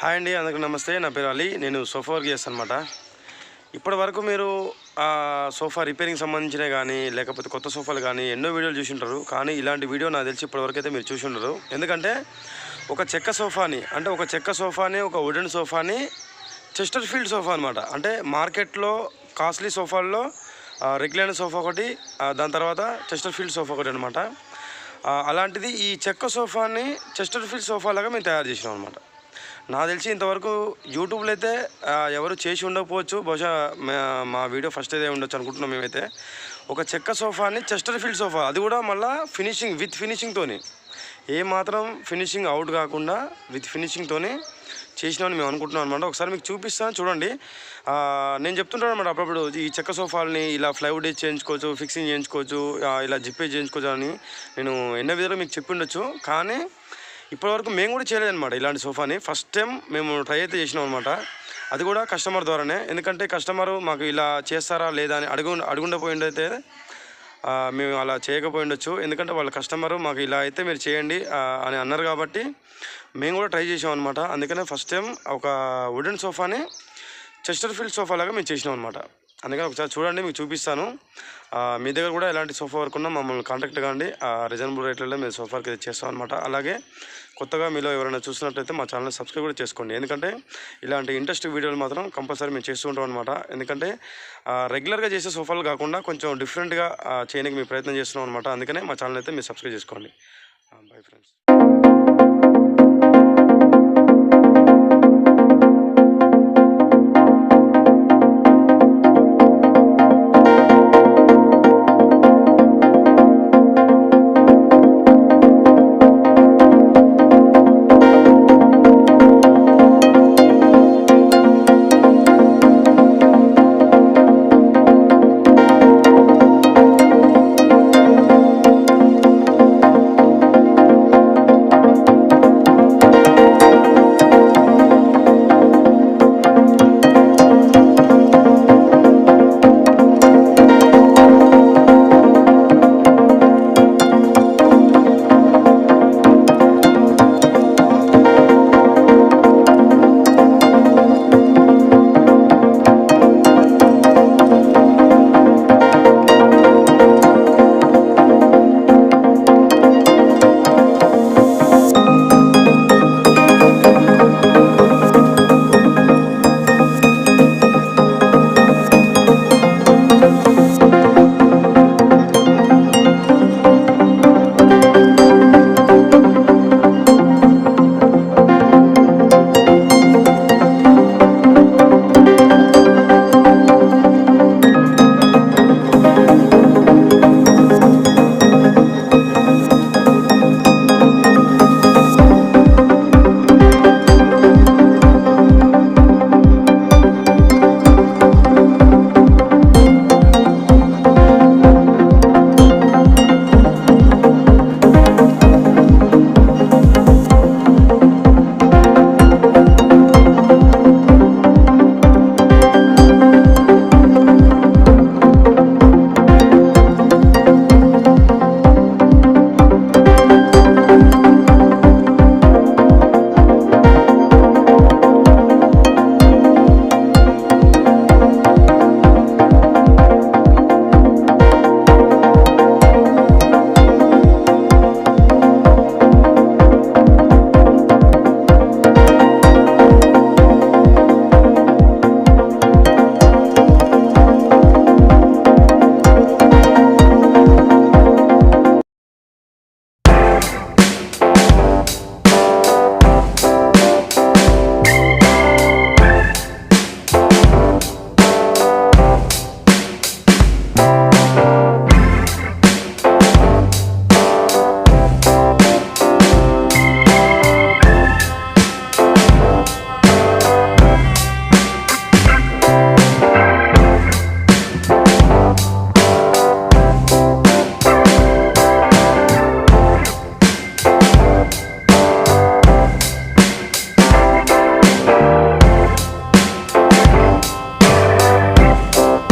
Hi అండి, అందరికీ నమస్తే. నా పేరు అలీ. నేను సోఫా వర్క్ చేస్తాను అనమాట. ఇప్పటి వరకు మీరు సోఫా రిపేరింగ్ సంబంధించినవి కానీ లేకపోతే కొత్త సోఫాలు కానీ ఎన్నో వీడియోలు చూసి ఉంటారు. కానీ ఇలాంటి వీడియో నాకు తెలిసి ఇప్పటివరకు అయితే మీరు చూసి ఉండరు. ఎందుకంటే ఒక చెక్క సోఫాని ఒక వుడెన్ సోఫాని చెస్టర్ ఫీల్డ్ సోఫా అనమాట. అంటే మార్కెట్లో కాస్ట్లీ సోఫాల్లో రెగ్యులర్ సోఫా ఒకటి, దాని తర్వాత చెస్టర్ ఫీల్డ్ సోఫా ఒకటి అనమాట. అలాంటిది ఈ చెక్క సోఫాని చెస్టర్ ఫీల్డ్ సోఫా లాగా మేము తయారు చేసినాం అనమాట. నాకు తెలిసి ఇంతవరకు యూట్యూబ్లో అయితే ఎవరు చేసి ఉండకపోవచ్చు. బహుశా మా వీడియో ఫస్ట్ అయితే ఉండొచ్చు అనుకుంటున్నాం మేమైతే. ఒక చెక్క సోఫాని చెస్టర్ ఫీల్డ్ సోఫా, అది కూడా మళ్ళీ విత్ ఫినిషింగ్తోని, ఏమాత్రం ఫినిషింగ్ అవుట్ కాకుండా విత్ ఫినిషింగ్తోని చేసినామని మేము అనుకుంటున్నాం అనమాట. ఒకసారి మీకు చూపిస్తాను, చూడండి. నేను చెప్తుంటాను అనమాట అప్పుడప్పుడు, ఈ చెక్క సోఫాలని ఇలా ప్లైవుడ్ చేయించుకోవచ్చు, ఫిక్సింగ్ చేయించుకోవచ్చు, ఇలా జిప్పే చేయించుకోవచ్చు అని నేను ఎన్నో విధాలుగా మీకు చెప్పి ఉండొచ్చు. కానీ ఇప్పటివరకు మేము కూడా చేయలేదన్నమాట ఇలాంటి సోఫాని. ఫస్ట్ టైం మేము ట్రై అయితే చేసినాం అనమాట. అది కూడా కస్టమర్ ద్వారానే. ఎందుకంటే కస్టమరు మాకు ఇలా చేస్తారా లేదా అని అడుగుండపోయిండైతే మేము అలా చేయకపోయిండొచ్చు. ఎందుకంటే వాళ్ళ కస్టమరు మాకు ఇలా అయితే మీరు చేయండి అని అన్నారు కాబట్టి మేము కూడా ట్రై చేసాం అనమాట. అందుకనే ఫస్ట్ టైం ఒక వుడెన్ సోఫాని చెస్టర్ ఫీల్డ్ సోఫా లాగా మేము చేసినాం అనమాట. అందుకని ఒకసారి చూడండి, మీకు చూపిస్తాను. మీ దగ్గర కూడా ఎలాంటి సోఫా వర్క్ ఉన్నా మమ్మల్ని కాంటాక్ట్ కాండి. రీజనబుల్ రేట్లలో మేము సోఫా వర్క్ చేస్తాం అనమాట. అలాగే కొత్తగా మీలో ఎవరైనా చూసినట్లయితే మా ఛానల్ని సబ్స్క్రైబ్ కూడా చేసుకోండి. ఎందుకంటే ఇలాంటి ఇంట్రెస్టింగ్ వీడియోలు మాత్రం కంపల్సరీ మేము చేస్తూ ఉంటాం అనమాట. ఎందుకంటే రెగ్యులర్గా చేసే సోఫాలు కాకుండా కొంచెం డిఫరెంట్గా చేయడానికి మేము ప్రయత్నం చేస్తున్నాం అనమాట. అందుకనే మా ఛానల్ అయితే మీరు సబ్స్క్రైబ్ చేసుకోండి. Bye friends.